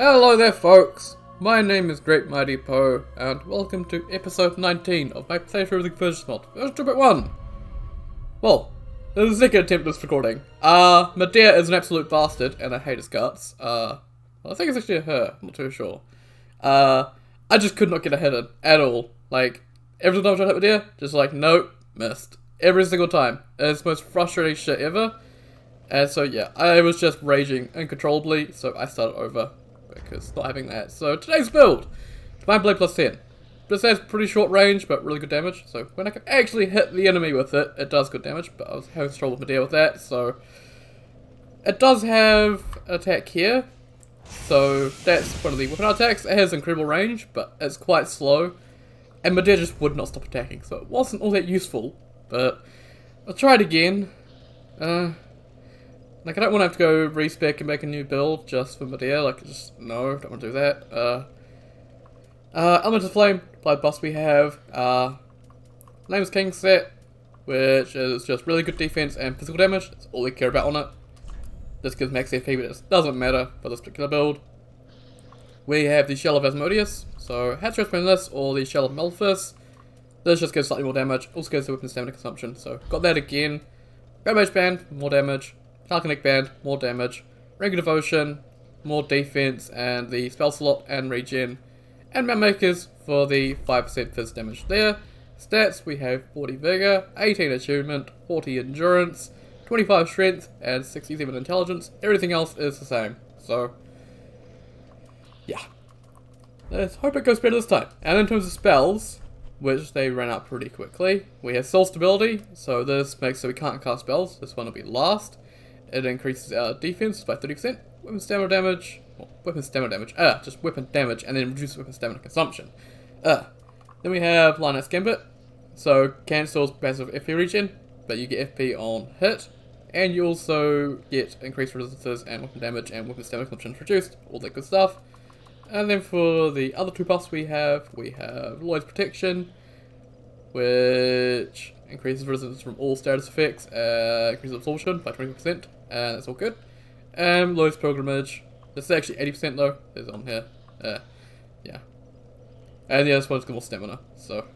Hello there folks, my name is Great Mighty Poe, and welcome to episode 19 of my playthrough of the Convergence mod, version 2.1. Well, this is the second attempt at this recording. Midir is an absolute bastard, and I hate his guts. I think it's actually a her, I'm not too sure. I just could not get a hit in, at all. Like, every time I tried to hit Midir, just like, nope, missed. Every single time. It's the most frustrating shit ever. And so yeah, I was just raging uncontrollably, so I started over. Because not having that. So today's build, Divine Blade plus 10. This has pretty short range, but really good damage. So when I can actually hit the enemy with it, it does good damage. But I was having trouble with Midir with that, so it does have attack here. So that's one of the weapon attacks. It has incredible range, but it's quite slow. And Midir just would not stop attacking, so it wasn't all that useful. But I'll try it again. Like, I don't want to have to go respec and make a new build just for Midir, like, just, no, don't want to do that. Element of Flame, Blood Boss we have, Nameless King set, which is just really good defense and physical damage, that's all we care about on it. This gives max FP, but it doesn't matter for this particular build. We have the Shell of Asmodeus, so Hatch Recommend this, or the Shell of Malphus. This just gives slightly more damage, also gives the weapon stamina consumption, so got that again. Rampage Band, more damage. Falconic Band, more damage, Ring of Devotion, more defense, and the spell slot and regen, and Map Makers for the 5% fizz damage there. Stats, we have 40 Vigor, 18 Achievement, 40 Endurance, 25 Strength, and 67 Intelligence. Everything else is the same, so yeah. Let's hope it goes better this time. And in terms of spells, which they ran out pretty quickly, we have Soul Stability, so this makes so we can't cast spells. This one will be last. It increases our defense by 30%, weapon stamina damage, just weapon damage, and then reduces weapon stamina consumption. Then we have Lioness Gambit, so cancels passive FP regen, but you get FP on hit, and you also get increased resistances and weapon damage and weapon stamina consumption reduced, all that good stuff. And then for the other two buffs we have Lloyd's Protection, which increases resistance from all status effects, increases absorption by 20%, and that's all good. And Lloyd's Pilgrimage, this is actually 80% though, it's on here, yeah. And the other one's got more stamina, so.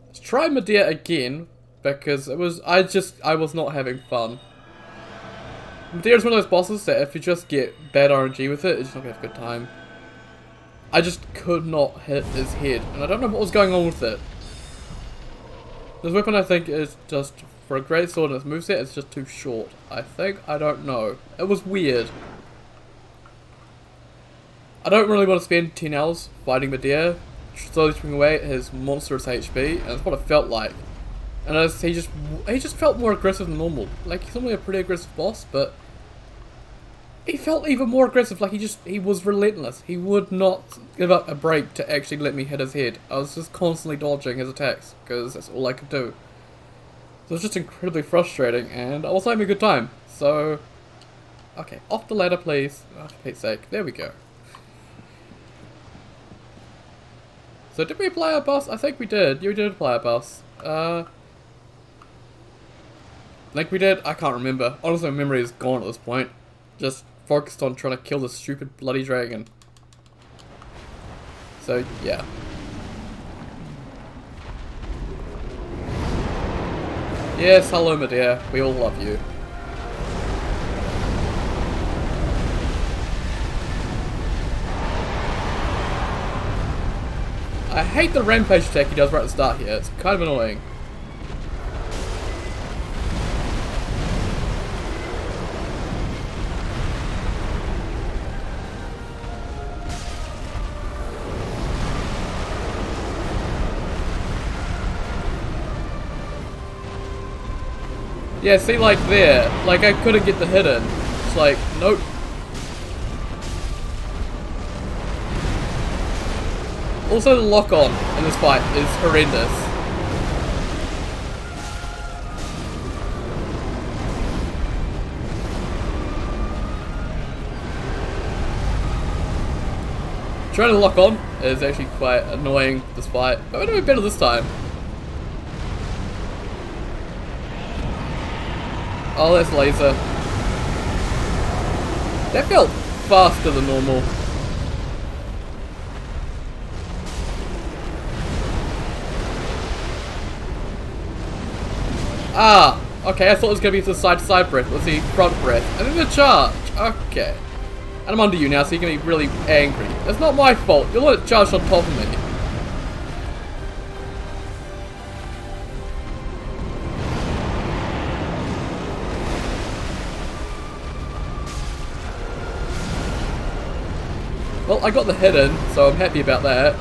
Let's try Midir again, because I was not having fun. Midir is one of those bosses that if you just get bad RNG with it, it's just not gonna have a good time. I just could not hit his head, and I don't know what was going on with it. This weapon, I think, is just, for a great sword and its moveset, it's just too short. I think, I don't know. It was weird. I don't really want to spend 10 hours fighting Midir, slowly chipping away at his monstrous HP, and that's what it felt like. And he just felt more aggressive than normal. Like, he's normally a pretty aggressive boss, but he felt even more aggressive, like he was relentless. He would not give up a break to actually let me hit his head. I was just constantly dodging his attacks, because that's all I could do. So it was just incredibly frustrating, and I was having a good time. So, okay, off the ladder please, oh, for Pete's sake, there we go. So did we apply our boss? I think we did. Yeah, we did apply our boss. Like we did? I can't remember. Honestly, my memory is gone at this point. Just focused on trying to kill this stupid bloody dragon. So, yeah. Yes, hello Midir. We all love you. I hate the rampage attack he does right at the start here. It's kind of annoying. Yeah, see, like there, like I couldn't get the hit in. It's like, nope. Also, the lock on in this fight is horrendous. Trying to lock on is actually quite annoying this fight, but we're doing better this time. Oh, that's laser. That felt faster than normal. Ah, okay, I thought it was going to be the side-to-side breath. Let's see, front breath. And then the charge. Okay. And I'm under you now, so you're going to be really angry. It's not my fault. You'll let it charge on top of me. Well, I got the hit in, so I'm happy about that.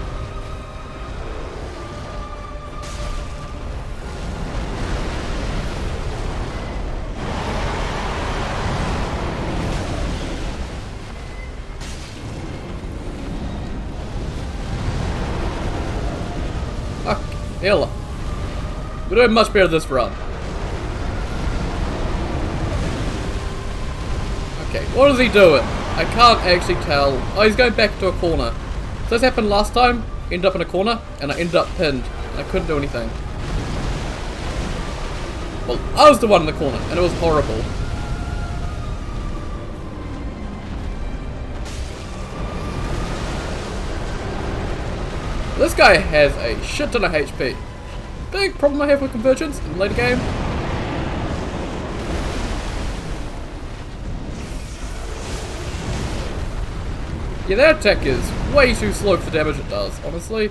Hell, we're doing much better this run. Okay, what is he doing? I can't actually tell. Oh, he's going back to a corner. So this happened last time. Ended up in a corner, and I ended up pinned. I couldn't do anything. Well, I was the one in the corner, and it was horrible. This guy has a shit ton of HP. Big problem I have with Convergence in the later game. Yeah, that attack is way too slow for the damage it does, honestly.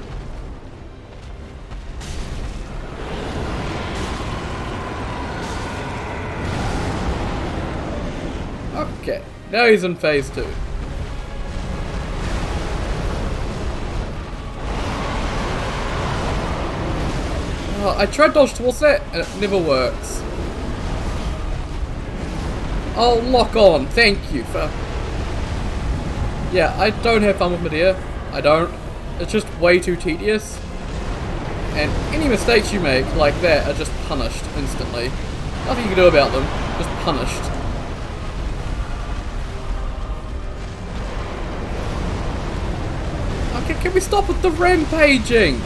Okay, now he's in phase 2. Oh, I tried dodge towards that and it never works. Oh, lock on. Thank you for... Yeah, I don't have fun with Midir. I don't. It's just way too tedious. And any mistakes you make like that are just punished instantly. Nothing you can do about them. Just punished. Okay, can we stop with the rampaging?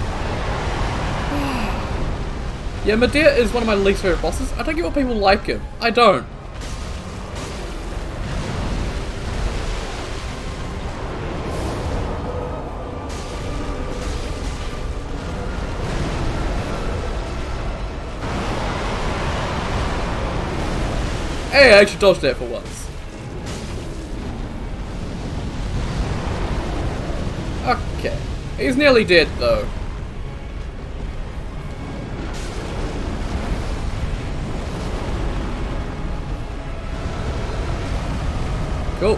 Yeah, Midir is one of my least favorite bosses. I don't get why people like him. I don't. Hey, I actually dodged that for once. Okay. He's nearly dead, though. Cool.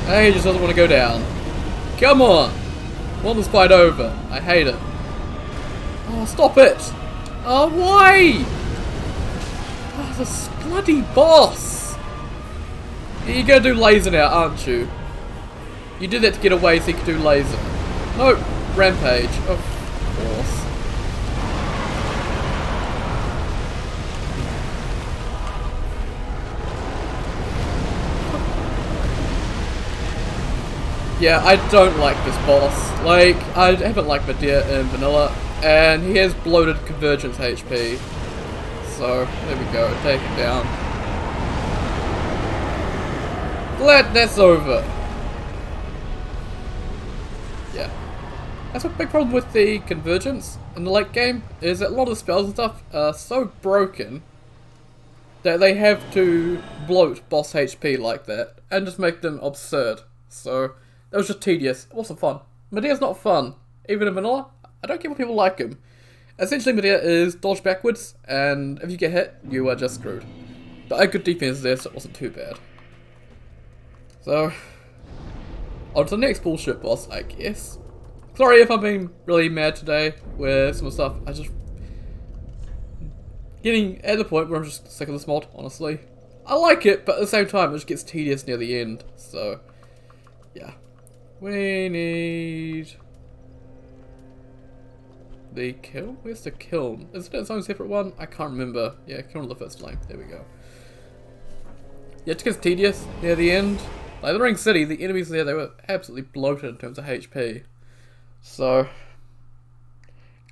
He just doesn't want to go down. Come on! Want this fight over. I hate it. Oh, stop it! Oh, why? Oh, this bloody boss! You're gonna do laser now, aren't you? You did that to get away so you could do laser. No, rampage. Of course. Yeah, I don't like this boss. Like, I haven't liked Midir in vanilla, and he has bloated Convergence HP. So, there we go, take it down. Glad that's over. Yeah. That's a big problem with the Convergence in the late game, is that a lot of the spells and stuff are so broken that they have to bloat boss HP like that, and just make them absurd. So, that was just tedious. It wasn't fun. Midir's not fun. Even in vanilla, I don't get why people like him. Essentially, Midir is dodge backwards, and if you get hit, you are just screwed. But I had good defense there, so it wasn't too bad. So, on to the next bullshit boss, I guess. Sorry if I'm being really mad today with some stuff. I just... getting at the point where I'm just sick of this mod, honestly. I like it, but at the same time, it just gets tedious near the end. So, yeah. We need... the Kiln? Where's the Kiln? Is it its own separate one? I can't remember. Yeah, Kiln of the first flame. There we go. Yeah, it gets tedious near the end. Like, the Ring City, the enemies there, they were absolutely bloated in terms of HP. So...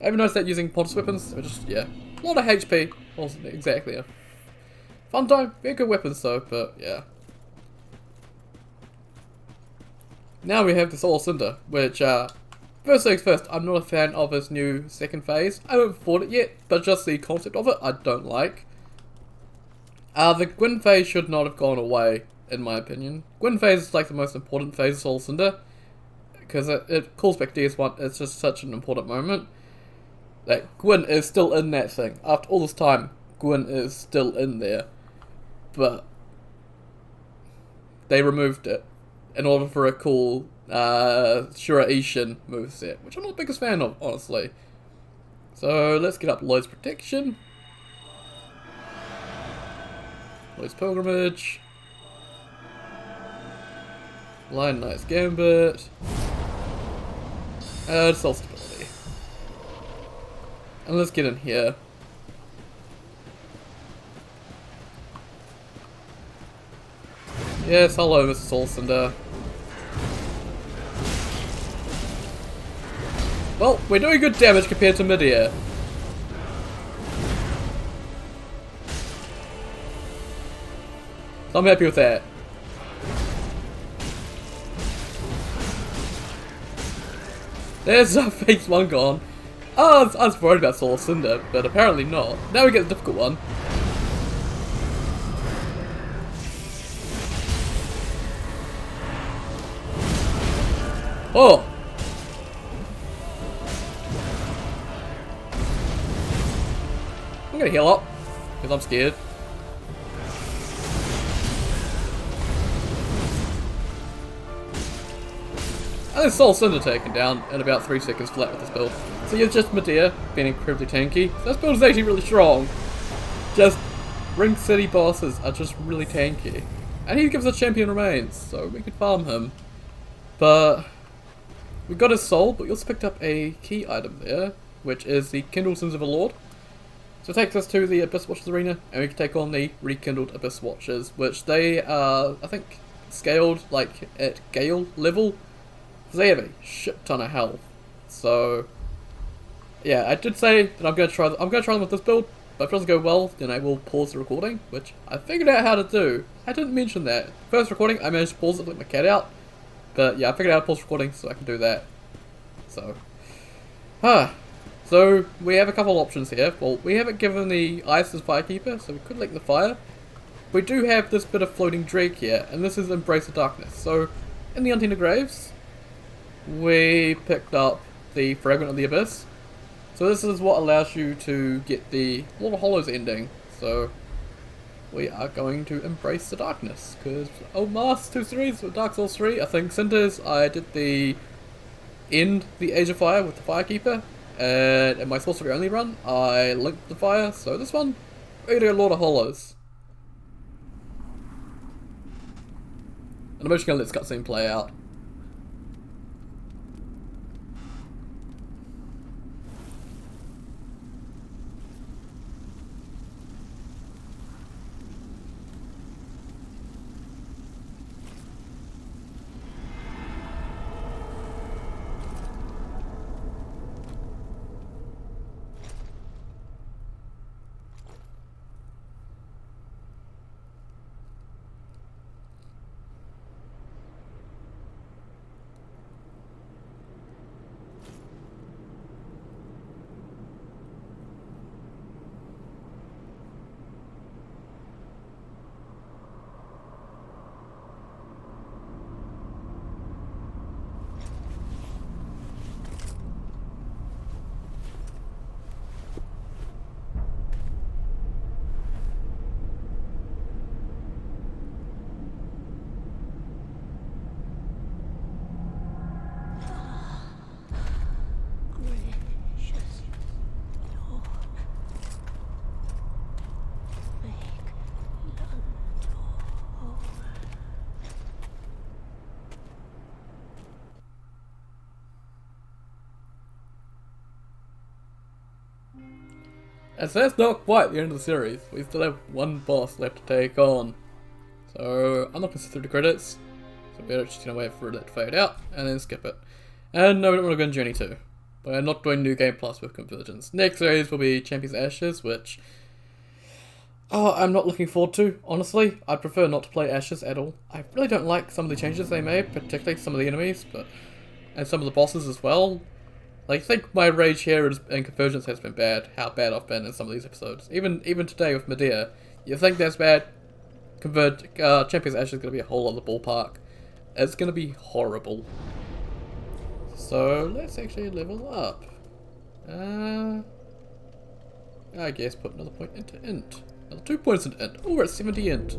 I even noticed that using Pontus weapons, just, yeah, a lot of HP. Wasn't exactly a fun time. Very good weapons though, but yeah. Now we have the Soul of Cinder, which, first things first, I'm not a fan of this new second phase. I haven't fought it yet, but just the concept of it, I don't like. The Gwyn phase should not have gone away, in my opinion. Gwyn phase is like the most important phase of Soul of Cinder, because it calls back DS1, it's just such an important moment. That Gwyn is still in that thing. After all this time, Gwyn is still in there. But they removed it in order for a cool Shura Ishin moveset, which I'm not the biggest fan of, honestly. So let's get up Lloyd's Protection. Lloyd's Pilgrimage. Lion Knight's Gambit. Soul Stability. And let's get in here. Yes, hello, Mr. Soul Cinder. Well, we're doing good damage compared to Midir. So I'm happy with that. There's phase 1 gone. Oh, I was worried about Soul of Cinder, but apparently not. Now we get the difficult one. Oh! I'm gonna heal up, because I'm scared. And then Soul Cinder taken down in about 3 seconds flat with this build. So you're just Midir being incredibly tanky. So this build is actually really strong. Just Ring City bosses are just really tanky. And he gives us Champion Remains, so we could farm him. But we got his soul, but we also picked up a key item there, which is the Kindled Sins of a Lord. So it takes us to the Abyss Watchers arena, and we can take on the Rekindled Abyss Watchers, which they are, I think, scaled like at Gale level. They have a shit ton of health. So yeah, I did say that I'm gonna try them with this build, but if it doesn't go well, then I will pause the recording, which I figured out how to do. I didn't mention that. First recording, I managed to pause it, let my cat out. But yeah, I figured out how to pause recording so I can do that. So so we have a couple of options here. Well, we haven't given the ice as Firekeeper, so we could light the fire. We do have this bit of floating drake here, and this is Embrace the Darkness. So in the Untainted Graves, we picked up the Fragment of the Abyss. So this is what allows you to get the Lord of Hollows ending. So we are going to embrace the darkness, because Mass 2 series with Dark Souls 3, I think Cinders, I did the end the Age of Fire with the Firekeeper, and in my sorcery only run, I linked the fire. So this one, we're gonna go Lord of Hollows. And I'm actually gonna let this cutscene play out. And so that's not quite the end of the series. We still have one boss left to take on. So I'm not going to sit through the credits. So we're just going to wait for it to fade out and then skip it. And no, we don't want to go on Journey 2. But I'm not doing New Game Plus with Convergence. Next series will be Champions Ashes, which I'm not looking forward to, honestly. I'd prefer not to play Ashes at all. I really don't like some of the changes they made, particularly some of the enemies, and some of the bosses as well. Like, I think my rage here in Convergence has been bad, how bad I've been in some of these episodes. Even today with Midir, you think that's bad, Champions Ashes is going to be a whole other ballpark. It's going to be horrible. So, let's actually level up. I guess put another point into int. Another 2 points into int. Oh, we're at 70 int.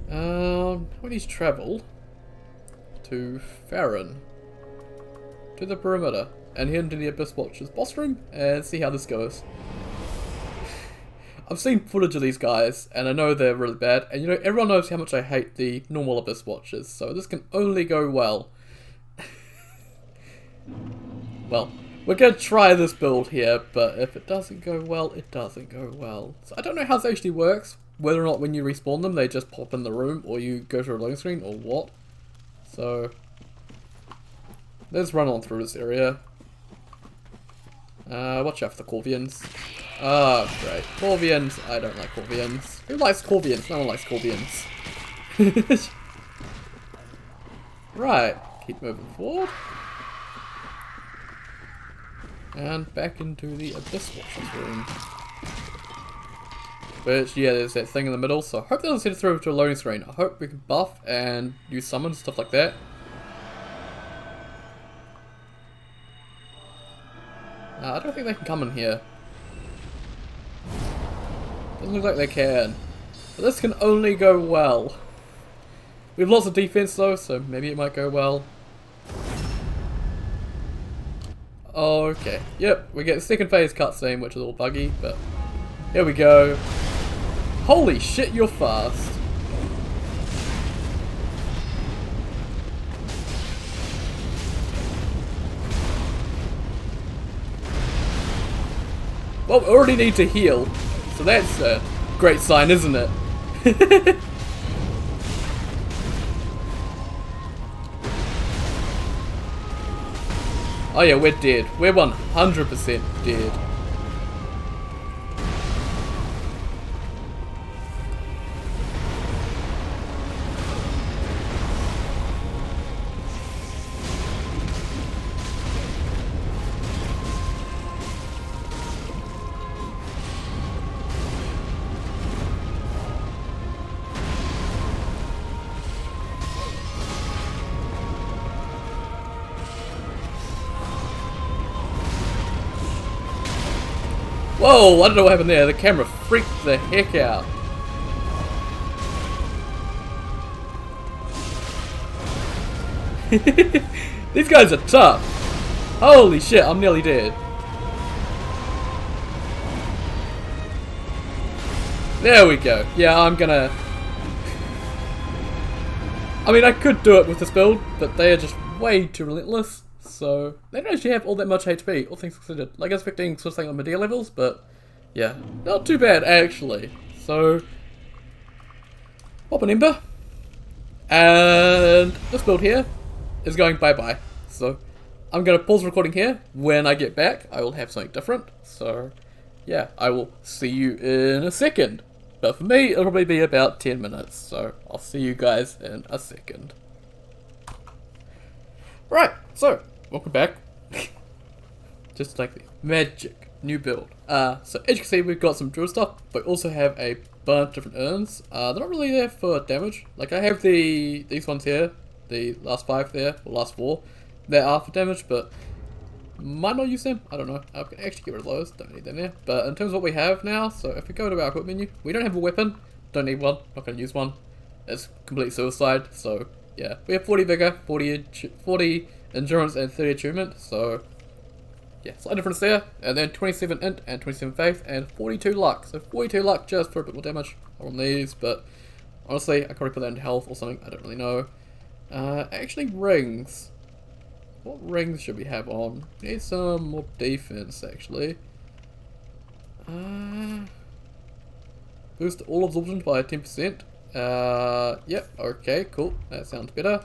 We need to travel to Farron. To the perimeter. And head into the Abyss Watchers boss room and see how this goes. I've seen footage of these guys and I know they're really bad. And you know, everyone knows how much I hate the normal Abyss Watchers. So this can only go well. Well, we're going to try this build here, but if it doesn't go well, it doesn't go well. So I don't know how this actually works, whether or not when you respawn them, they just pop in the room, or you go to a loading screen, or what. So, let's run on through this area. Watch out for the Corvians. Oh, great. Corvians. I don't like Corvians. Who likes Corvians? No one likes Corvians. Right, keep moving forward. And back into the Abyss Watchers room. Which, yeah, there's that thing in the middle, so I hope that doesn't send it through to a loading screen. I hope we can buff and use summons, stuff like that. I don't think they can come in here. Doesn't look like they can. But this can only go well. We have lots of defense though, so maybe it might go well. Okay, yep, we get the second phase cutscene, which is all buggy, but here we go. Holy shit, you're fast. Well, we already need to heal, so that's a great sign, isn't it? Oh yeah, we're dead. We're 100% dead. Whoa, I don't know what happened there. The camera freaked the heck out. These guys are tough. Holy shit, I'm nearly dead. There we go. Yeah, I'm gonna... I mean, I could do it with this build, but they are just way too relentless. So, they don't actually have all that much HP, all things considered. Like, I was expecting sort of thing on Midir levels, but yeah, not too bad actually. So, pop an Ember, and this build here is going bye-bye. So, I'm going to pause recording here. When I get back, I will have something different. So, yeah, I will see you in a second. But for me, it'll probably be about 10 minutes. So, I'll see you guys in a second. Right, so, welcome back. Just like the magic new build. So as you can see, we've got some drill stuff, but we also have a bunch of different urns. They're not really there for damage. Like I have these ones here, the last 5 there, or last 4. They are for damage, but might not use them. I don't know. I can actually get rid of those. Don't need them there. But in terms of what we have now, so if we go to our equipment menu, we don't have a weapon. Don't need one. Not going to use one. It's complete suicide. So yeah, we have 40 vigor, 40 endurance, and 30 achievement. So yeah, slight difference there. And then 27 int and 27 faith and 42 luck. So 42 luck just for a bit more damage on these. But honestly, I could probably put that into health or something. I don't really know. Actually, rings. What rings should we have on? We need some more defense, actually. Boost all absorption by 10%. Yep, okay, cool. That sounds better.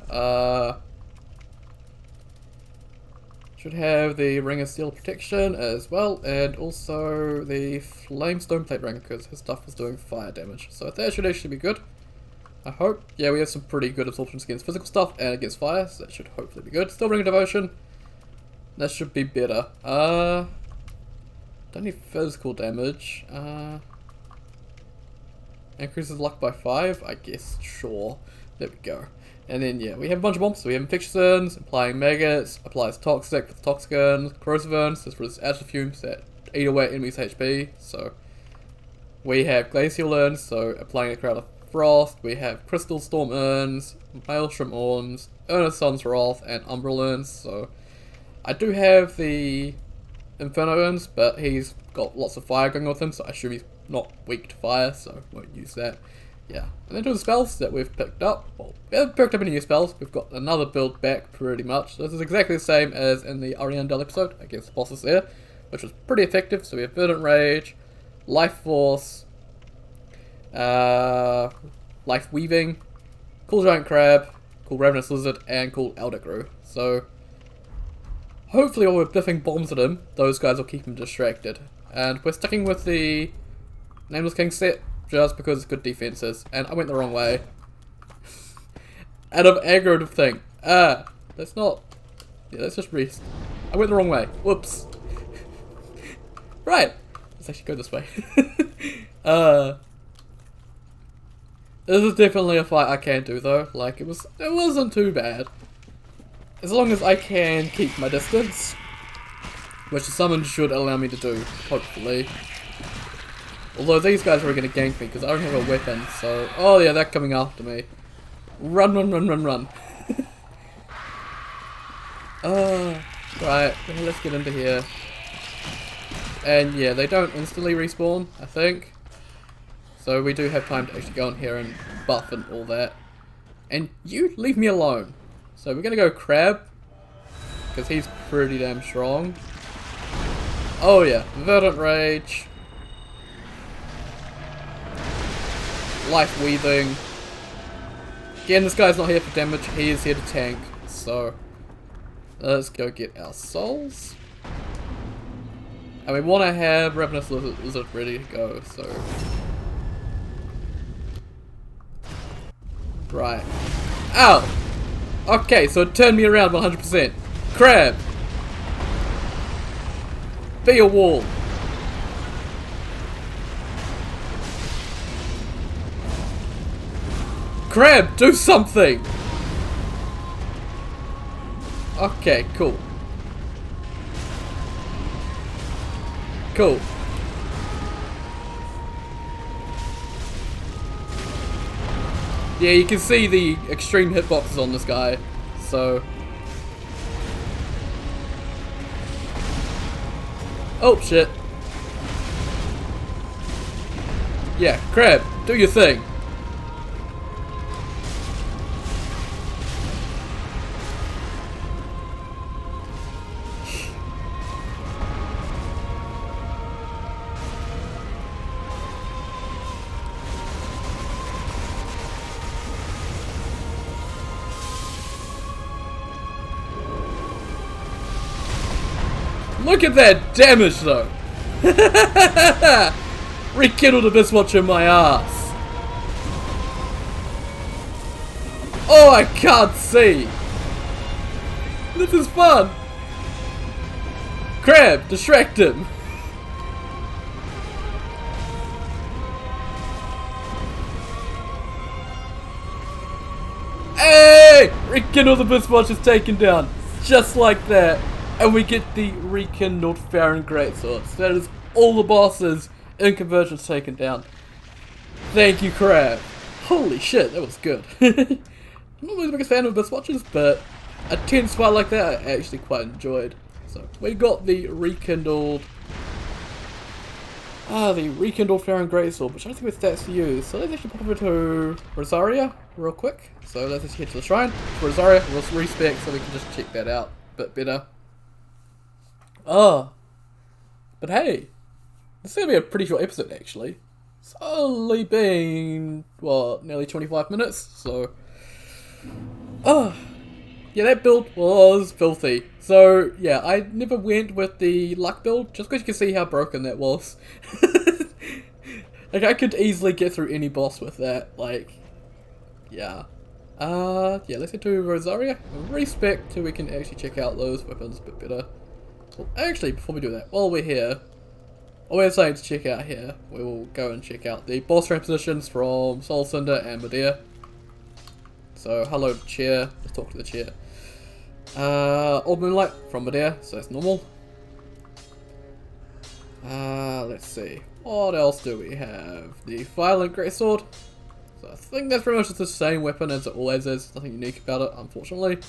Should have the Ring of Steel Protection as well, and also the Flame Stone Plate Ring, because his stuff was doing fire damage. So that should actually be good. I hope. Yeah, we have some pretty good absorptions against physical stuff and against fire, so that should hopefully be good. Still Ring of Devotion. That should be better. Don't need physical damage. Increases luck by 5, I guess. Sure. There we go. And then, yeah, we have a bunch of bombs. So we have Infectious Urns, Applying Maggots, Applies Toxic with Toxic Urns, Corrosive Urns, this was Acid Fumes that eat away at enemies' HP. So we have Glacial Urns, so applying a Crowd of Frost. We have Crystal Storm Urns, Maelstrom Urns, Urn of Sun's Wrath, and Umbral Urns. So I do have the Inferno Urns, but he's got lots of fire going with him, so I assume he's not weak to fire, so won't use that. Yeah, and then to the spells that we've picked up. Well, we haven't picked up any new spells. We've got another build back, pretty much. So this is exactly the same as in the Ariandel episode against the bosses there, which was pretty effective. So we have Verdant Rage, Life Force, Life Weaving, Cool Giant Crab, Cool Ravenous Lizard, and Cool Eldergrew. So hopefully while we're biffing bombs at him, those guys will keep him distracted. And we're sticking with the Nameless King set, just because it's good defenses, and I went the wrong way. And I've aggroed the thing. That's not... Yeah, let's just rest. I went the wrong way. Whoops. Right. Let's actually go this way. This is definitely a fight I can do, though. Like, it wasn't too bad. As long as I can keep my distance. Which the summon should allow me to do, hopefully. Although these guys are going to gank me because I don't have a weapon, so... Oh yeah, they're coming after me. Run, run, run, run, run. Right, let's get into here. And yeah, they don't instantly respawn, I think. So we do have time to actually go in here and buff and all that. And you leave me alone. So we're going to go Crab. Because he's pretty damn strong. Oh yeah, Verdant Rage. Life Weaving. Again, this guy's not here for damage, he is here to tank. So, let's go get our souls. And we want to have Ravenous Lizard ready to go, so... Right. Ow! Okay, so it turned me around 100%. Crab! Be a wall. Crab, do something! Okay, cool. Cool. Yeah, you can see the extreme hitboxes on this guy, so... Oh, shit. Yeah, Crab, do your thing. Look at that damage though! Rekindled Abyss Watcher my ass! Oh, I can't see! This is fun! Crab, distract him! Hey! Rekindled Abyss Watcher is taken down! Just like that! And we get the Rekindled Farron Greatswords. That is all the bosses in Convergence taken down. Thank you, Crab. Holy shit, that was good. I'm not really the biggest fan of Abyss Watchers, but a tense fight like that I actually quite enjoyed. So we got the Rekindled Farron Greatsword, which I don't think with stats to use. So let's actually pop over to Rosaria real quick. So let's just head to the shrine. For Rosaria, we'll respec so we can just check that out a bit better. Oh, but hey, this is going to be a pretty short episode actually. It's only been, what, nearly 25 minutes, so... yeah, that build was filthy. So, yeah, I never went with the luck build, just because you can see how broken that was. Like, I could easily get through any boss with that, like, yeah. Yeah, let's get to Rosaria. Respect till we can actually check out those weapons a bit better. Well, actually, before we do that, while we're here, while we're saying to check out here, we will go and check out the boss transitions from Soul of Cinder and Midir. So, hello chair, let's talk to the chair. Old Moonlight from Midir, so that's normal. Let's see. What else do we have? The Firelink Greatsword. So I think that's pretty much just the same weapon as it always is. Nothing unique about it, unfortunately.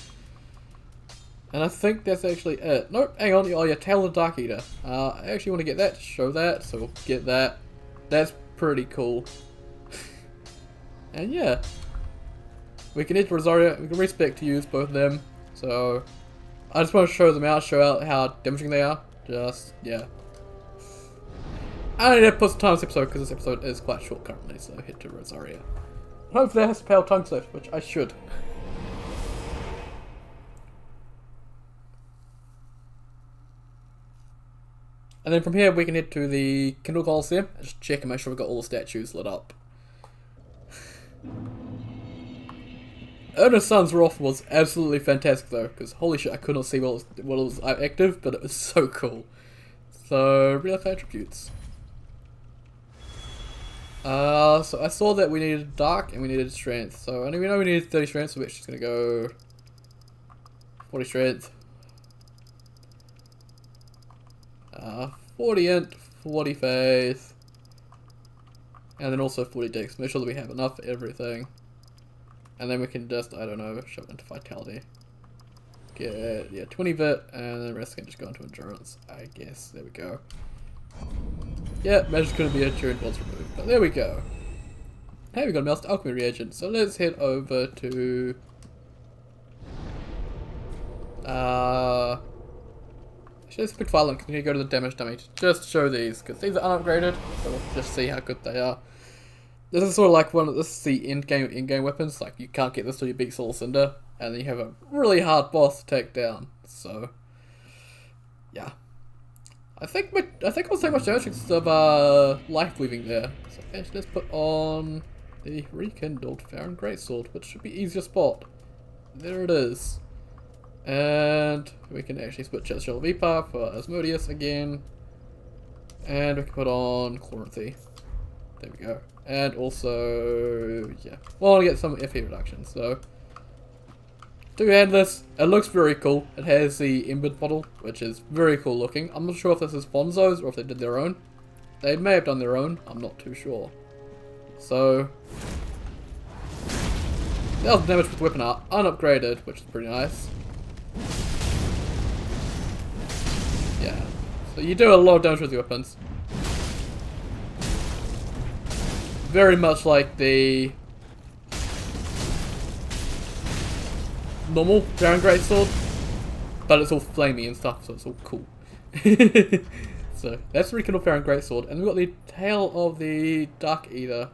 And I think that's actually it. Nope, hang on. Oh yeah, Tail of the Dark Eater. I actually want to get that to show that, so we'll get that. That's pretty cool. And yeah. We can hit Rosaria, we can respec to use both of them. So I just want to show them out, show out how damaging they are. Just, yeah. I need to put some time on this episode because this episode is quite short currently, so head to Rosaria. Hopefully that has pale tongue slip, which I should. And then from here we can head to the Kindle Coliseum and just check and make sure we've got all the statues lit up. Ernest Sun's Wrath was absolutely fantastic though, because holy shit I could not see what was active, but it was so cool. So, real life attributes. So I saw that we needed dark and we needed strength. So we know we needed 30 strength, so we're just gonna go 40 strength. 40 int, 40 faith, and then also 40 dex. Make sure that we have enough for everything. And then we can just, I don't know, shove it into vitality. Get, yeah, 20 vit, and then the rest can just go into endurance, I guess. There we go. Yeah, magic couldn't be a turn once removed, but there we go. Hey, we got a Mouse Alchemy reagent, so let's head over to... Actually, let's pick Firelink, because we need to go to the damage dummy to just show these, because these are unupgraded, so we'll just see how good they are. This is sort of like this is the in-game weapons, like you can't get this till you beat Soul of Cinder, and then you have a really hard boss to take down, so... Yeah. I think I was taking much damage because of life weaving there. So actually let's put on the Rekindled Farron Greatsword, which should be easier spot. There it is. And we can actually switch out Shell V-Par for Asmodeus again. And we can put on Chloranthy. There we go. And also, yeah. Well, I want to get some FP reduction, so... Two-handless, it looks very cool. It has the EMBER model, which is very cool looking. I'm not sure if this is Fonzo's or if they did their own. They may have done their own, I'm not too sure. So... 1000 damage with weapon art, unupgraded, which is pretty nice. Yeah, so you do a lot of damage with your weapons. Very much like the normal Farron Greatsword, but it's all flamey and stuff, so it's all cool. So that's the Rekindled Farron Greatsword, and we've got the Tail of the Dark Eater,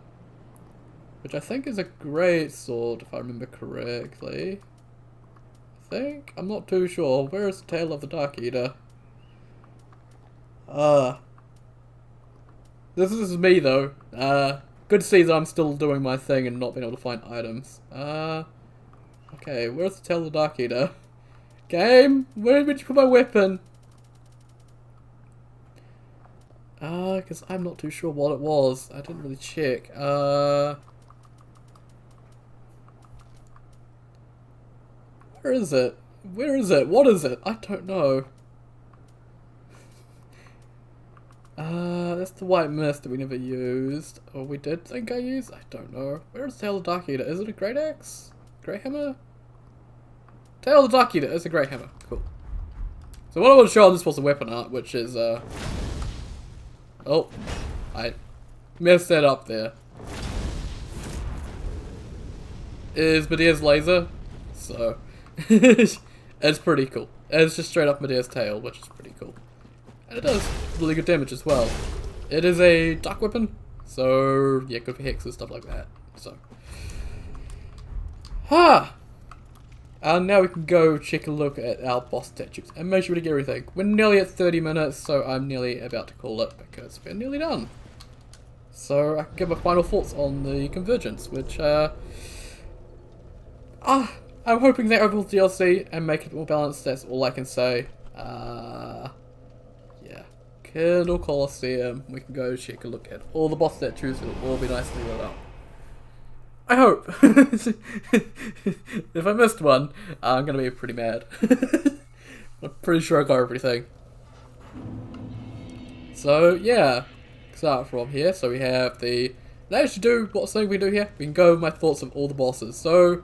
which I think is a great sword, if I remember correctly. I'm not too sure. Where is the Tail of the Dark Eater? This is me though. Good to see that I'm still doing my thing and not being able to find items. Okay, where's the Tail of the Dark Eater? Game, where did you put my weapon? Because I'm not too sure what it was. I didn't really check. Where is it? Where is it? What is it? I don't know. That's the white mist that we never used. Or we did think I used? I don't know. Where is the Tail of the Dark Eater? Is it a Great Axe? Great Hammer? Tail of the Dark Eater is a Great Hammer. Cool. So what I want to show on this was the weapon art, which is, oh, I messed that up there. Is Midir's laser. So, it's pretty cool. It's just straight up Midir's tail, which is pretty cool. And it does really good damage as well. It is a dark weapon, so yeah, good for hexes, stuff like that. So, And now we can go check a look at our boss statues and make sure to get everything. We're nearly at 30 minutes, so I'm nearly about to call it because we're nearly done. So I can give my final thoughts on the Convergence, which I'm hoping they overhaul DLC and make it more balanced. That's all I can say. Yeah, Kiln Coliseum. We can go check a look at all the boss statues. It'll all be nicely lit up. I hope. If I missed one, I'm gonna be pretty mad. I'm pretty sure I got everything. So yeah, start from here. So we have the. Let's do what's something we do here. We can go with my thoughts of all the bosses. So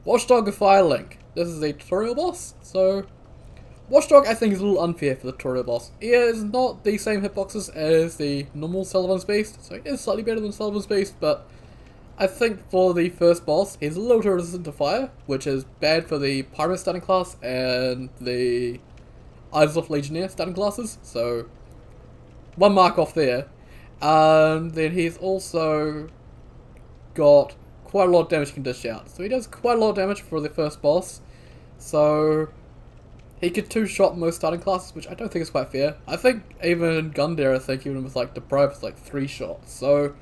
Watchdog and Firelink. This is a tutorial boss. So Watchdog I think is a little unfair for the tutorial boss. He is not the same hitboxes as the normal Sullivan's Beast, so he is slightly better than Sullivan's Beast, but I think for the first boss, he's a little too resistant to fire, which is bad for the Pyro starting class and the Eyes of Legionnaire starting classes, so one mark off there. And then he's also got quite a lot of damage he can dish out. So he does quite a lot of damage for the first boss, so he could two-shot most starting classes, which I don't think is quite fair. I think even Gundir, even with like Deprive, is like 3 shots, so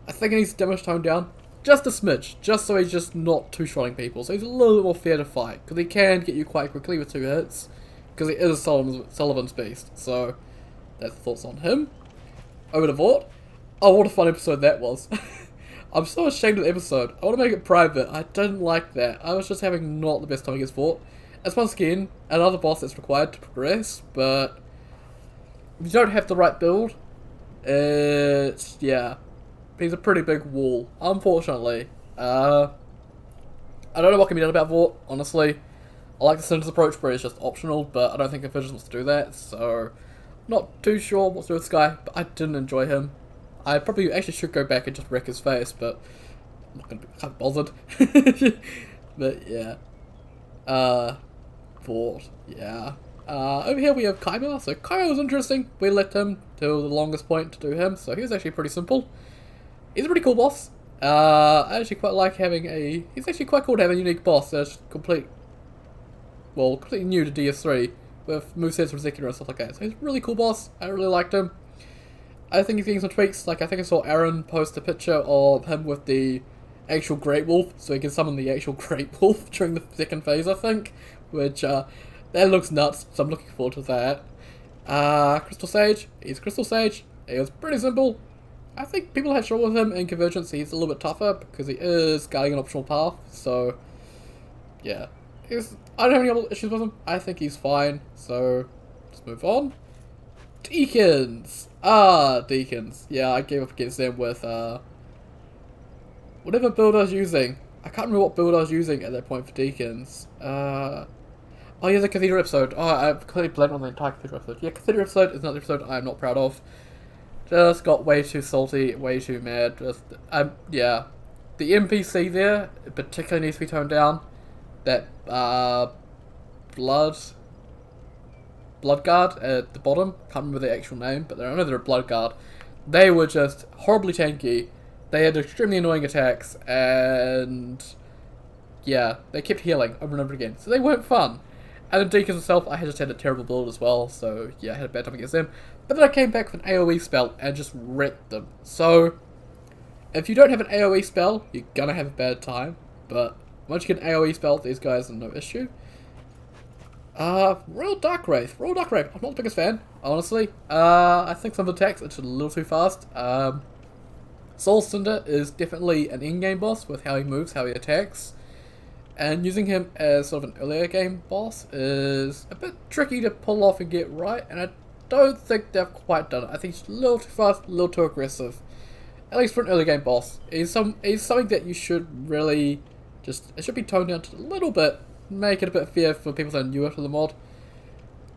I think he needs damage toned down just a smidge, just so he's just not two-shotting people. So he's a little bit more fair to fight, because he can get you quite quickly with 2 hits, because he is Sullivan's Beast. So that's thoughts on him. Over to Vort. Oh, what a fun episode that was. I'm so ashamed of the episode. I want to make it private. I didn't like that. I was just having not the best time against Vort. It's once again another boss that's required to progress, but if you don't have the right build, it's, yeah. He's a pretty big wall, unfortunately. I don't know what can be done about Vort, honestly. I like the Cinder's approach where it's just optional, but I don't think Convergence wants to do that, so not too sure what to do with this guy, but I didn't enjoy him. I probably actually should go back and just wreck his face, but I'm not gonna be kind of bothered. But yeah. Vort, yeah. Over here we have Kaima, so Kaima was interesting. We left him till the longest point to do him, so he was actually pretty simple. He's a pretty cool boss. I actually quite like having a... He's actually quite cool to have a unique boss that's completely new to DS3 with movesets from Zekiro and stuff like that. So he's a really cool boss. I really liked him. I think he's getting some tweaks. Like I think I saw Aaron post a picture of him with the actual Great Wolf, so he can summon the actual Great Wolf during the second phase, I think. Which, that looks nuts, so I'm looking forward to that. Crystal Sage. He's Crystal Sage. He was pretty simple. I think people have trouble with him in Convergence. He's a little bit tougher because he is guarding an optional path, so yeah. I don't have any other issues with him. I think he's fine, so let's move on. Deacons! Deacons. Yeah, I gave up against them with whatever build I was using. I can't remember what build I was using at that point for Deacons. Oh yeah, the Cathedral episode. Oh, I've completely blanked on the entire Cathedral episode. Yeah, Cathedral episode is another episode I'm not proud of. Just got way too salty, way too mad. Yeah. The NPC there particularly needs to be toned down. That, Bloodguard at the bottom. Can't remember the actual name, but I know they're a Bloodguard. They were just horribly tanky. They had extremely annoying attacks, and yeah, they kept healing over and over again. So they weren't fun. And the Deacons itself, I just had a terrible build as well, so yeah, I had a bad time against them. But then I came back with an AoE spell and just wrecked them. So, if you don't have an AoE spell, you're gonna have a bad time. But once you get an AoE spell, these guys are no issue. Royal Dark Wraith. I'm not the biggest fan, honestly. I think some of the attacks are just a little too fast. Soul of Cinder is definitely an in-game boss with how he moves, how he attacks. And using him as sort of an earlier game boss is a bit tricky to pull off and get right, and I don't think they've quite done it. I think he's a little too fast, a little too aggressive. At least for an early game boss. He's something that you should really just... It should be toned down just a little bit, make it a bit fair for people that are newer to the mod.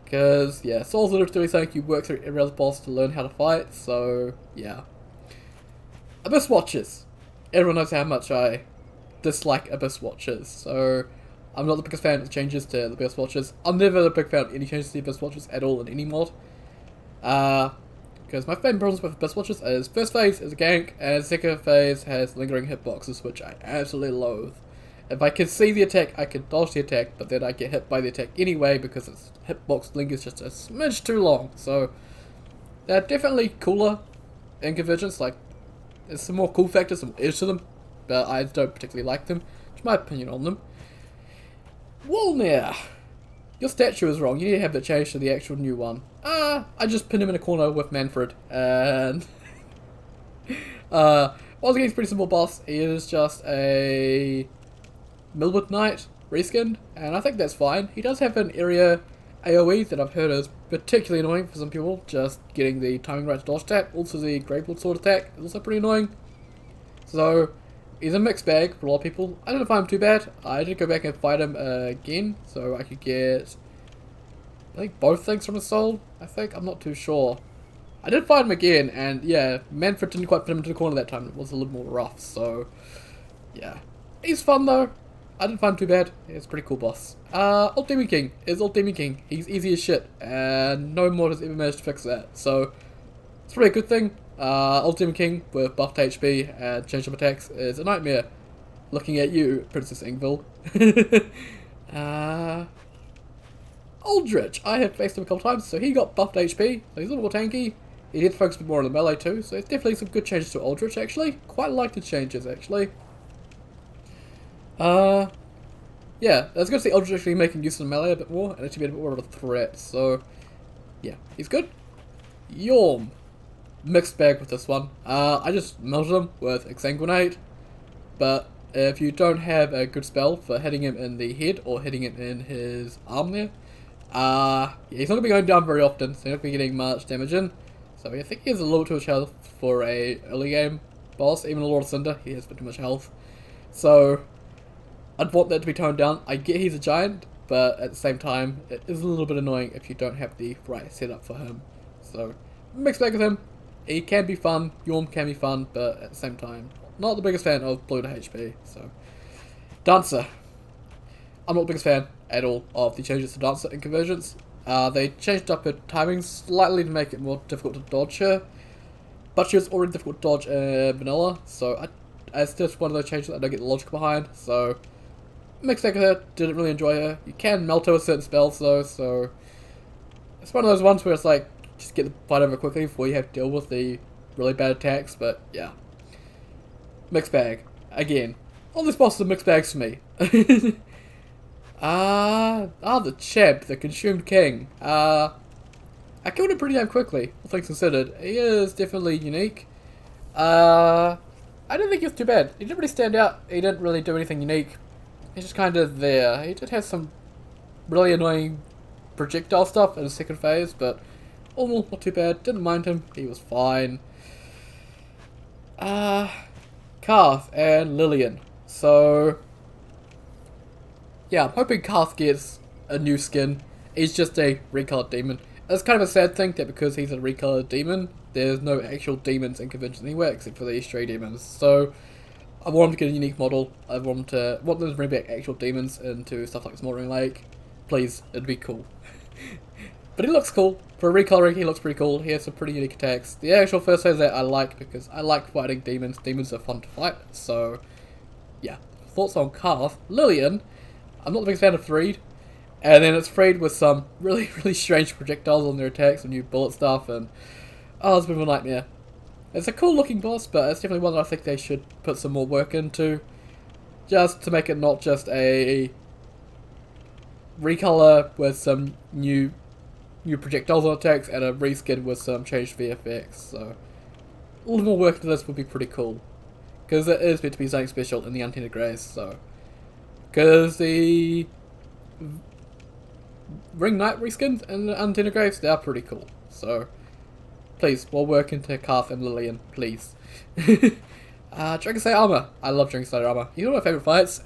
Because, yeah, Soul of Cinder is doing something you work through every other boss to learn how to fight, so, yeah. Abyss Watchers. Everyone knows how much I dislike Abyss Watchers, so I'm not the biggest fan of the changes to the Abyss Watchers. I'm never a big fan of any changes to the Abyss Watchers at all in any mod. Because my main problems with Abyss Watchers is first phase is a gank, and second phase has lingering hitboxes, which I absolutely loathe. If I can see the attack, I can dodge the attack, but then I get hit by the attack anyway because its hitbox lingers just a smidge too long. So they're definitely cooler in Convergence. Like, there's some more cool factors, some edge to them, but I don't particularly like them. That's my opinion on them. Wolnir, your statue is wrong. You need to have that changed to the actual new one. I just pinned him in a corner with Manfred, and once again, he's a pretty simple boss. He is just a Millwood Knight reskinned, and I think that's fine. He does have an area AoE that I've heard is particularly annoying for some people, just getting the timing right to dodge attack. Also, the Greyblood Sword attack is also pretty annoying. So he's a mixed bag for a lot of people. I don't find him too bad. I did go back and fight him again, so I could get, I think, both things from his soul. I'm not too sure. I did fight him again, and yeah, Manfred didn't quite put him into the corner that time. It was a little more rough, so yeah. He's fun though. I didn't find him too bad. He's a pretty cool boss. Old Demon King is Old Demon King. He's easy as shit, and no mod has ever managed to fix that, so it's probably a good thing. Old Demon King with buffed HP and changed up attacks is a nightmare. Looking at you, Princess Ingvill. Aldrich, I have faced him a couple times, so he got buffed HP, so he's a little more tanky. He did focus a bit more on the melee too, so it's definitely some good changes to Aldrich actually. Quite like the changes actually. Yeah, it's good to see Aldrich actually making use of the melee a bit more, and actually be a bit more of a threat, so yeah, he's good. Yorm, mixed bag with this one. I just melted him with Exsanguinate, but if you don't have a good spell for hitting him in the head or hitting him in his arm there, yeah, he's not going to be going down very often, so you're not going to be getting much damage in. So I think he has a little too much health for a early game boss. Even a Soul of Cinder, he has a bit too much health. So I'd want that to be toned down. I get he's a giant, but at the same time, it is a little bit annoying if you don't have the right setup for him. So mixed bag with him. He can be fun, Yorm can be fun, but at the same time, not the biggest fan of blue to HP. So Dancer, I'm not the biggest fan at all of the changes to Dancer in Convergence. They changed up her timing slightly to make it more difficult to dodge her, but she was already difficult to dodge in vanilla, so it's just one of those changes that I don't get the logic behind. So mixed bag with her, didn't really enjoy her. You can melt her with certain spells though, so it's one of those ones where it's like, just get the fight over quickly before you have to deal with the really bad attacks, but yeah. Mixed bag. Again, all these bosses are mixed bags for me. The Cheb, the Consumed King. I killed him pretty damn quickly, all things considered. He is definitely unique. I didn't think he was too bad. He didn't really stand out. He didn't really do anything unique. He's just kind of there. He did have some really annoying projectile stuff in his second phase, but all in all, not too bad. Didn't mind him. He was fine. Karth and Lillian. So yeah, I'm hoping Karth gets a new skin. He's just a recolored demon. It's kind of a sad thing that because he's a recolored demon, there's no actual demons in Convergence anywhere except for the stray demons. So I want him to get a unique model. I want them to bring back actual demons into stuff like Smoldering Lake. Please, it'd be cool. But he looks cool. For recoloring, he looks pretty cool. He has some pretty unique attacks. The actual first phase that I like because I like fighting demons. Demons are fun to fight. So yeah. Thoughts on Karth. Lillian, I'm not the biggest fan of Threed. And then it's Threed with some really, really strange projectiles on their attacks and new bullet stuff, and oh, it's a bit of a nightmare. It's a cool looking boss, but it's definitely one that I think they should put some more work into, just to make it not just a recolor with some new projectiles on attacks and a reskin with some changed VFX. So a little more work into this would be pretty cool, because it is meant to be something special in the Untainted Grace. So because the Ring Knight reskins and the Untainted Graves, they are pretty cool. So please, more work into Karth and Lillian, please. Dragon Slayer Armor. I love Dragon Slayer Armor. He's one of my favourite fights.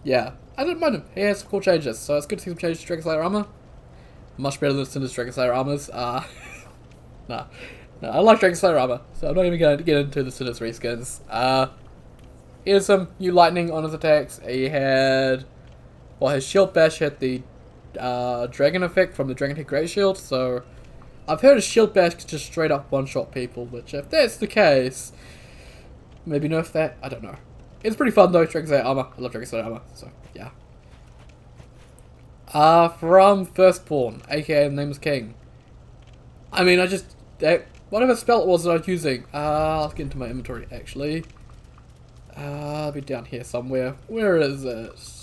Yeah, I didn't mind him. He has some cool changes, so it's good to see some changes to Dragon Slayer Armor. Much better than Cinder's Dragon Slayer Armors. No, I like Dragon Slayer Armor, so I'm not even going to get into the Cinder's reskins. He has some new lightning on his attacks. He had, well, his shield bash had the dragon effect from the Dragon Head Great Shield, so I've heard his shield bash can just straight up one-shot people, which if that's the case, maybe nerf that, I don't know. It's pretty fun though, Dragon's Slayer armor. I love Dragon's Slayer armor, so yeah. From Firstborn, aka the name is King. I mean, whatever spell it was that I was using. Let's get into my inventory actually. I'll be down here somewhere. Where is it?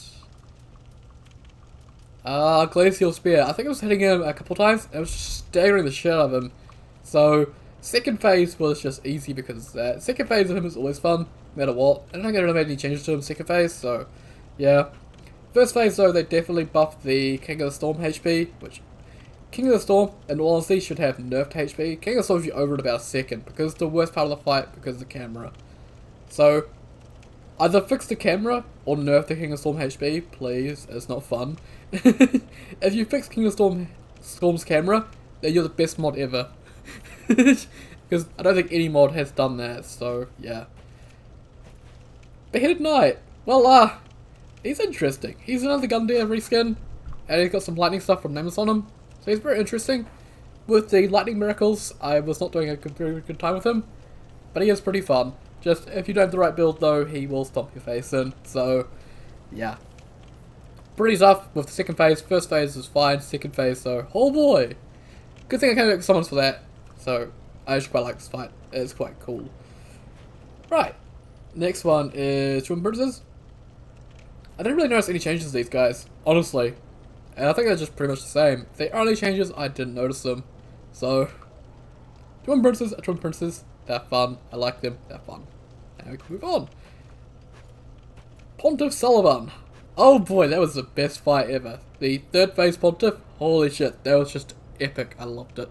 Glacial Spear. I think I was hitting him a couple times. I was just staggering the shit out of him. So, second phase was just easy because second phase of him is always fun, no matter what. I don't think I really made any changes to him second phase, so yeah. First phase though, they definitely buffed the King of the Storm HP, which King of the Storm, in all honesty, should have nerfed HP. King of the Storm should be over in about a second because it's the worst part of the fight because of the camera. So, either fix the camera or nerf the King of Storm HP, please. It's not fun. If you fix King of Storm's camera, then you're the best mod ever. Because I don't think any mod has done that, so yeah. Beheaded Knight. Well, he's interesting. He's another Gundyr reskin, and he's got some lightning stuff from Namus on him, so he's very interesting. With the lightning miracles, I was not doing a very good time with him, but he is pretty fun. Just, if you don't have the right build though, he will stomp your face in, so yeah. Pretty tough with the second phase. First phase was fine, second phase though, oh boy! Good thing I came back with summons for that, so I actually quite like this fight. It's quite cool. Right, next one is Twin Princes. I didn't really notice any changes to these guys, honestly. And I think they're just pretty much the same. If there are any changes, I didn't notice them. So, Twin Princes are Twin Princes. They're fun. I like them. They're fun. And we can move on. Pontiff Sullivan. Oh boy, that was the best fight ever. The third phase Pontiff, holy shit, that was just epic. I loved it.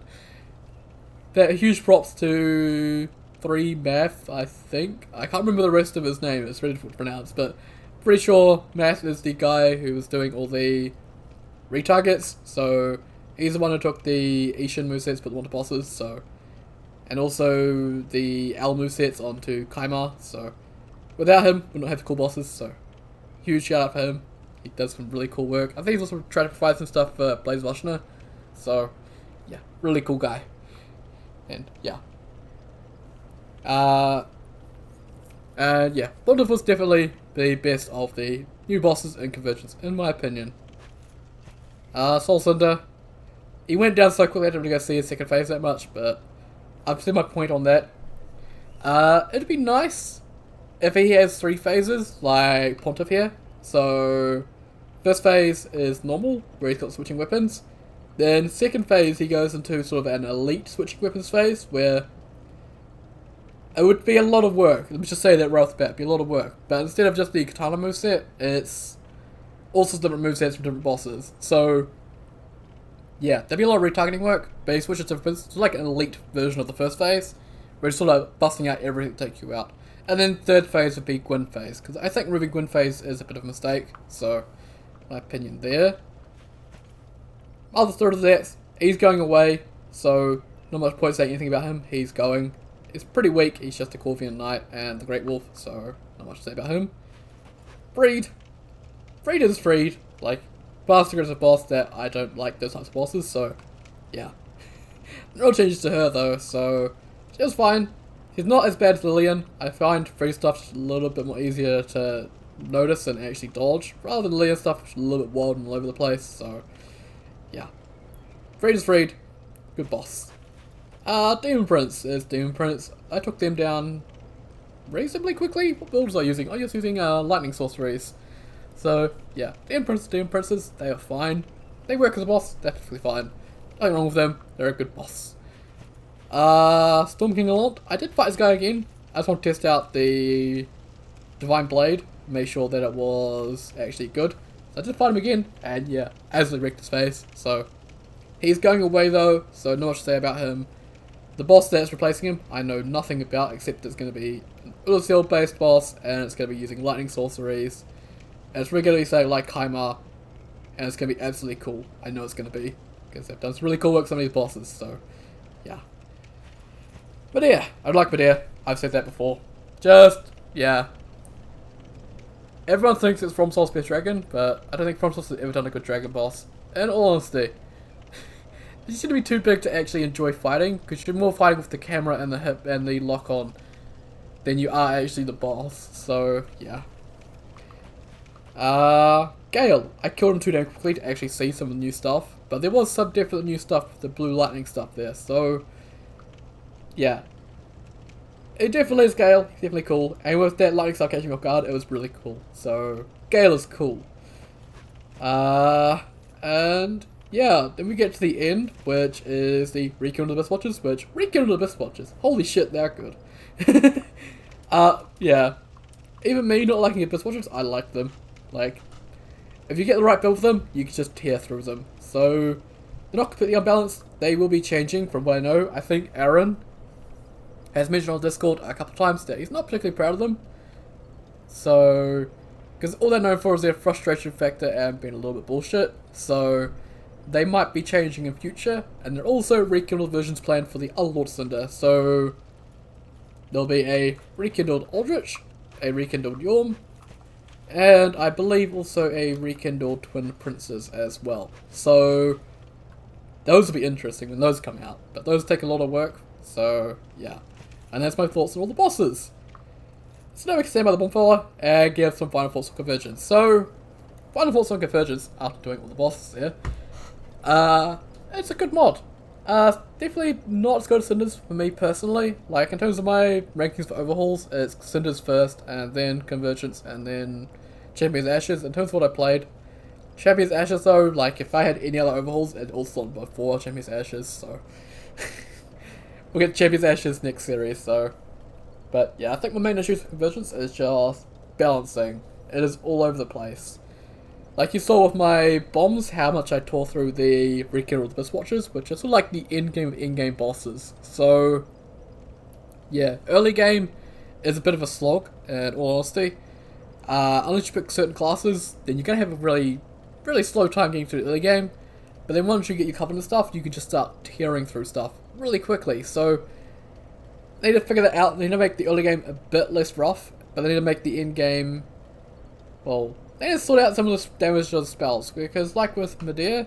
Huge props to 3 Math, I think. I can't remember the rest of his name, it's really difficult to pronounce, but pretty sure Math is the guy who was doing all the retargets, so he's the one who took the Ishin movesets but onto bosses, so. And also the L movesets onto Kaimar, so without him, we don't have the cool bosses, so huge shout out for him. He does some really cool work. I think he's also trying to provide some stuff for Blaze Vashna, so yeah, really cool guy. And yeah. And yeah, Pontiff was definitely the best of the new bosses in Convergence, in my opinion. Soul of Cinder. He went down so quickly I didn't really go see his second phase that much, but I've said my point on that. It'd be nice if he has 3 phases, like Pontiff here. So, first phase is normal, where he's got switching weapons. Then, second phase, he goes into sort of an elite switching weapons phase, where it would be a lot of work. Let me just say that right off the bat, it'd be a lot of work. But instead of just the katana moveset, it's all sorts of different movesets from different bosses. So, yeah, there'd be a lot of retargeting work, but he switches to it's like an elite version of the first phase, where it's sort of busting out everything to take you out. And then third phase would be Gwyn phase, because I think removing Gwyn phase is a bit of a mistake, so my opinion there. Other third of that, he's going away, so not much point saying anything about him. He's going. He's pretty weak, he's just a Corvian Knight and the Great Wolf, so not much to say about him. Freed. Freed is Freed. Like, Bastard is a boss that I don't like those types of bosses, so yeah. No changes to her though, so she was fine. She's not as bad as Lillian. I find Freed stuff just a little bit more easier to notice and actually dodge, rather than Lillian stuff which is a little bit wild and all over the place, so yeah. Freed is Freed. Good boss. Demon Prince is Demon Prince. I took them down reasonably quickly. What build was I using? I was using lightning sorceries. So yeah, Demon Princes, they are fine. They work as a boss, they're perfectly fine. Nothing wrong with them, they're a good boss. Storm King Alont, I did fight this guy again. I just want to test out the Divine Blade, make sure that it was actually good. So I did fight him again, and yeah, absolutely wrecked his face. So he's going away though, so not much to say about him. The boss that's replacing him, I know nothing about, except it's going to be an Ulyssil based boss, and it's going to be using lightning sorceries. And it's regularly saying like Kaimar, and it's going to be absolutely cool. I know it's going to be, because they've done some really cool work with some of these bosses, so yeah. Midir, I like Midir, I've said that before. Just, yeah. Everyone thinks it's From Soul's best dragon, but I don't think From Soul's has ever done a good dragon boss. In all honesty. You seem to be too big to actually enjoy fighting, because you're more fighting with the camera and the hip and the lock on. then you are actually the boss. So yeah. Gale. I killed him too damn quickly to actually see some of the new stuff, but there was some definite new stuff, the blue lightning stuff there. So yeah, it definitely is Gale. He's definitely cool, and with that lightning stuff catching me off guard, it was really cool. So Gale is cool. And yeah, then we get to the end, which is the Rekindled Abyss Watchers, Rekindled Abyss Watchers, holy shit, they're good. Yeah. Even me not liking Abyss Watchers, I like them. Like, if you get the right build for them, you can just tear through them. So, they're not completely unbalanced, they will be changing from what I know. I think Aaron has mentioned on Discord a couple times that he's not particularly proud of them. So, because all they're known for is their frustration factor and being a little bit bullshit. So, they might be changing in future, and there are also rekindled versions planned for the Untitled Cinder. So, there'll be a rekindled Aldrich, a rekindled Yorm, and I believe also a rekindled Twin Princes as well. So, those will be interesting when those come out, but those take a lot of work, so yeah. And that's my thoughts on all the bosses. So now we can stand by the bonfire and give some final thoughts on Convergence. So, final thoughts on Convergence after doing all the bosses here. It's a good mod. Definitely not as good as Cinders for me personally. Like, in terms of my rankings for overhauls, it's Cinders first, and then Convergence, and then Champion's Ashes. In terms of what I played, Champion's Ashes though, like, if I had any other overhauls, it all slotted before Champion's Ashes, so... we'll get Champion's Ashes next series, so... But yeah, I think my main issue with Convergence is just balancing. It is all over the place. Like you saw with my bombs, how much I tore through the Rekindled Abyss Watchers, which are sort of like the endgame of in-game bosses. So, yeah, early game is a bit of a slog, in all honesty. Unless you pick certain classes, then you're going to have a really slow time getting through the early game. But then once you get your covenant and stuff, you can just start tearing through stuff really quickly. So, they need to figure that out. They need to make the early game a bit less rough, but they need to make the end game, well, they need to sort out some of the damage to the spells, because like with Midir,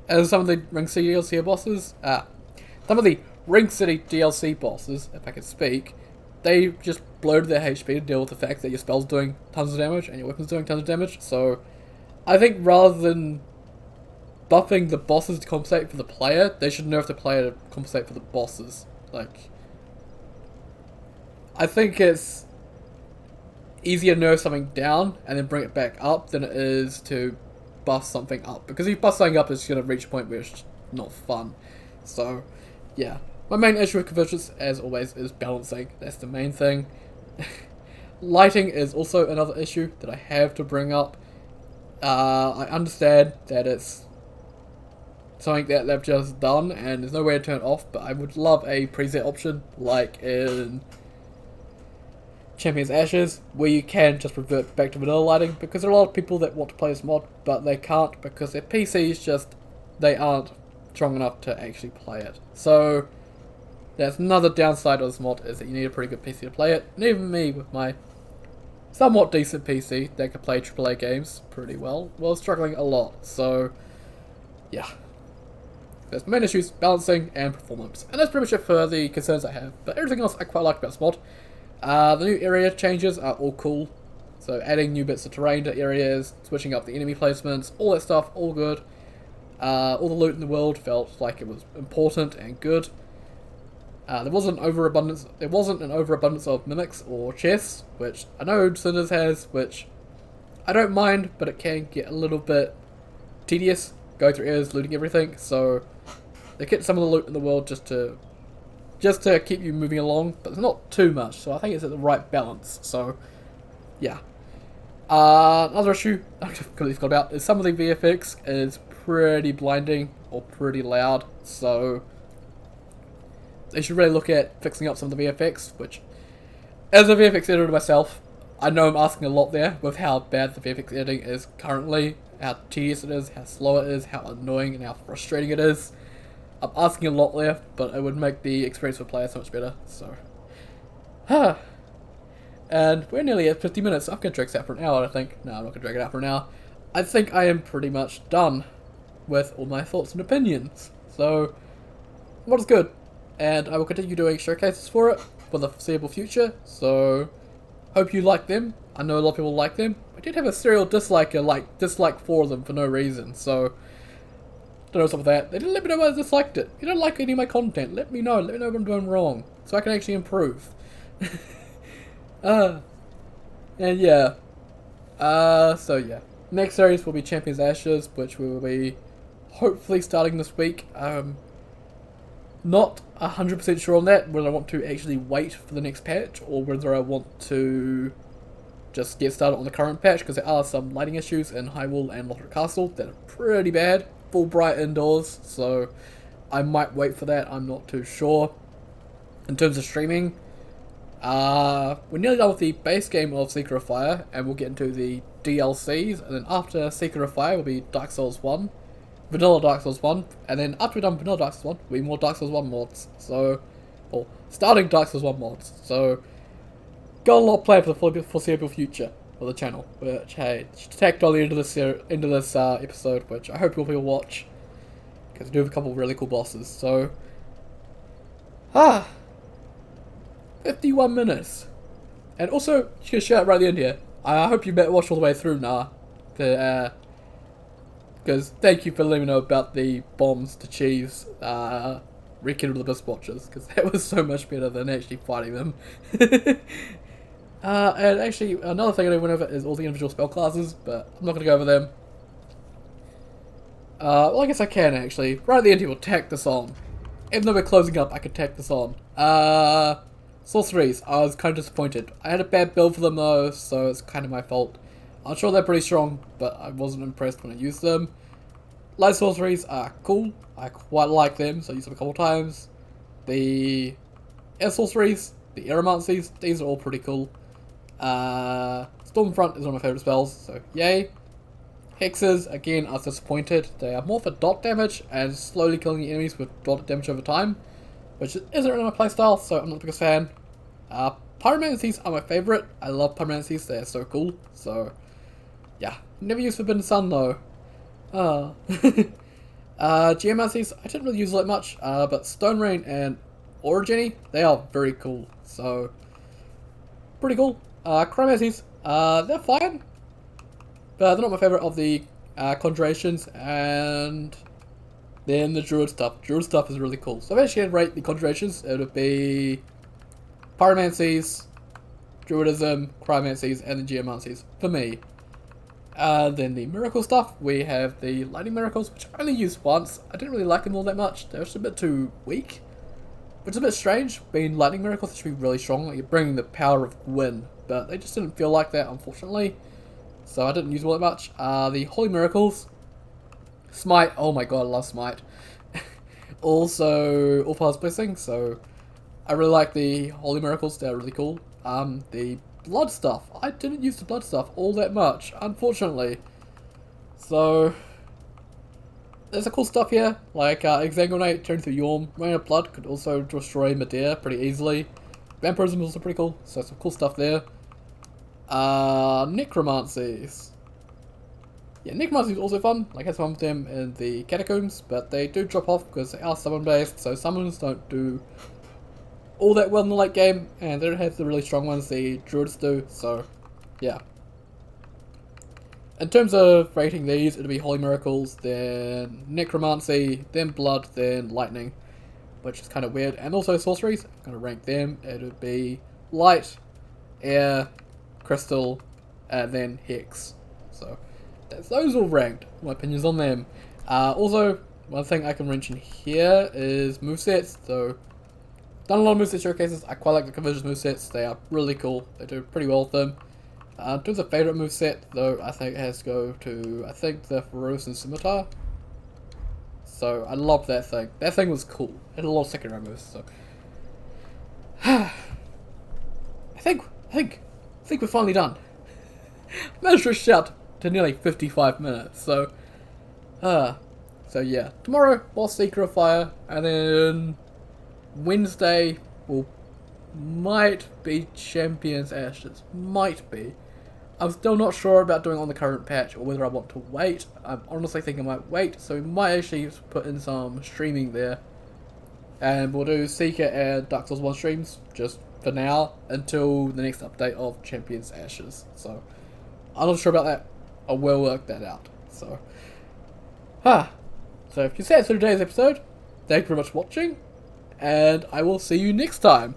and some of the Ring City DLC bosses, some of the Ring City DLC bosses, if I could speak, they just bloated their HP to deal with the fact that your spell's doing tons of damage, and your weapon's doing tons of damage. So, I think rather than buffing the bosses to compensate for the player, they should nerf the player to compensate for the bosses. Like, I think it's easier to nerf something down and then bring it back up than it is to buff something up. Because if you buff something up, it's going to reach a point where it's just not fun. So, yeah. My main issue with Convergence, as always, is balancing. That's the main thing. Lighting is also another issue that I have to bring up. I understand that it's something that they've just done and there's no way to turn it off, but I would love a preset option like in Champion's Ashes, where you can just revert back to vanilla lighting, because there are a lot of people that want to play this mod, but they can't because their PCs just, they aren't strong enough to actually play it. So, that's another downside of this mod, is that you need a pretty good PC to play it, and even me with my somewhat decent PC that can play AAA games pretty well, was struggling a lot. So, yeah. There's main issues, balancing, and performance. And that's pretty much it for the concerns I have, but everything else I quite like about this mod. The new area changes are all cool. So adding new bits of terrain to areas, switching up the enemy placements, all that stuff, all good. All the loot in the world felt like it was important and good. There wasn't an overabundance of mimics or chests, which I know Cinders has, which I don't mind, but it can get a little bit tedious going through areas looting everything. So they kept some of the loot in the world just to keep you moving along, but it's not too much, so I think it's at the right balance. So yeah. Another issue I completely forgot about is some of the VFX is pretty blinding or pretty loud, so they should really look at fixing up some of the VFX, which, as a VFX editor myself, I know I'm asking a lot there with how bad the VFX editing is currently, how tedious it is, how slow it is, how annoying and how frustrating it is. I'm asking a lot there, but it would make the experience for players so much better, so... And we're nearly at 50 minutes. I'm going to drag this out for an hour, I think. No, I'm not going to drag it out for an hour. I think I am pretty much done with all my thoughts and opinions. So, what is good? And I will continue doing showcases for it. for the foreseeable future, so hope you like them. I know a lot of people like them. I did have a serial dislike 4 of them for no reason, so don't know what's up with that. They didn't let me know why I disliked it. If you don't like any of my content, let me know. Let me know what I'm doing wrong, so I can actually improve. And yeah. So yeah. Next series will be Champions Ashes, which we will be hopefully starting this week. Not 100% sure on that, whether I want to actually wait for the next patch, or whether I want to just get started on the current patch, because there are some lighting issues in Hyrule and Lothric Castle that are pretty bad. Full bright indoors, so I might wait for that. I'm not too sure. In terms of streaming, we're nearly done with the base game of Secret of Fire, and we'll get into the DLCs, and then after Secret of Fire will be Dark Souls 1, Vanilla Dark Souls 1, and then after we're done Vanilla Dark Souls 1, will be more Dark Souls 1 mods, so, or starting Dark Souls 1 mods, so got a lot planned for the foreseeable future for the channel, which, hey, tacked on the end of this episode, which I hope you'll watch, because we do have a couple of really cool bosses, so, 51 minutes, and also, just gonna shout right at the end here, I hope you watched all the way through now, because thank you for letting me know about the bombs to cheese, Rekindled Abyss Watchers, because that was so much better than actually fighting them. And actually, another thing I went over is all the individual spell classes, but I'm not going to go over them. Well, I guess I can actually. Right at the end here, we'll tack this on. Even though we're closing up, I could tack this on. Sorceries, I was kind of disappointed. I had a bad build for them though, so it's kind of my fault. I'm sure they're pretty strong, but I wasn't impressed when I used them. Light sorceries are cool. I quite like them, so I used them a couple times. The air sorceries, the aeromancies, these are all pretty cool. Stormfront is one of my favourite spells, so yay. Hexes, again, I was disappointed. They are more for dot damage and slowly killing the enemies with dot damage over time, which isn't really my playstyle, so I'm not the biggest fan. Pyromancies are my favourite. I love Pyromancies, they're so cool, so yeah. Never used Forbidden Sun though. Geomancies, I didn't really use it that much, but Stone Rain and Origeny, they are very cool, so pretty cool. Chromancies, they're fine, but they're not my favourite of the conjurations, and then the Druid stuff. Druid stuff is really cool. So if I actually had to rate the conjurations, it would be Pyromancies, Druidism, Cryomancies, and the Geomancies, for me. Then the miracle stuff, we have the lightning miracles, which I only used once. I didn't really like them all that much. They're just a bit too weak, which is a bit strange, being lightning miracles. They should be really strong, like you're bringing the power of Gwyn, but they just didn't feel like that, unfortunately, so I didn't use them all that much. The holy miracles, Smite, oh my god, I love Smite. Also, All-Power's Blessing, so I really like the holy miracles, they're really cool. The blood stuff, I didn't use the blood stuff all that much, unfortunately, so there's a cool stuff here, like Exsanguinate, turn through Yawm, Rain of Blood could also destroy Midir pretty easily. Vampirism is also pretty cool, so some cool stuff there. Necromancies. Yeah, Necromancies is also fun, like I had some of them in the Catacombs, but they do drop off because they are summon based, so summons don't do all that well in the late game, and they don't have the really strong ones the Druids do, so yeah. In terms of rating these, it'll be Holy Miracles, then Necromancy, then Blood, then Lightning, which is kind of weird, and also Sorceries. I'm going to rank them. It would be Light, Air, Crystal, and then Hex. So that's those all ranked. My opinions on them. Also, one thing I can mention here is movesets. So done a lot of moveset showcases. I quite like the Convergence movesets. They are really cool. They do pretty well with them. In terms of favourite moveset, though, I think it has to go to, I think, the Frozen Scimitar. So, I love that thing. That thing was cool. It had a lot of secondary moves, so. I think we're finally done. Managed to rush out to nearly 55 minutes, so. So yeah. Tomorrow, Boss Secret of Fire, and then Wednesday might be Champions Ashes. Might be. I'm still not sure about doing it on the current patch or whether I want to wait. I'm honestly thinking I might wait, so we might actually put in some streaming there And we'll do Seeker and Dark Souls 1 streams just for now until the next update of Champions Ashes. So, I'm not sure about that. I will work that out. So, So if you're sad for today's episode, thank you very much for watching, and I will see you next time.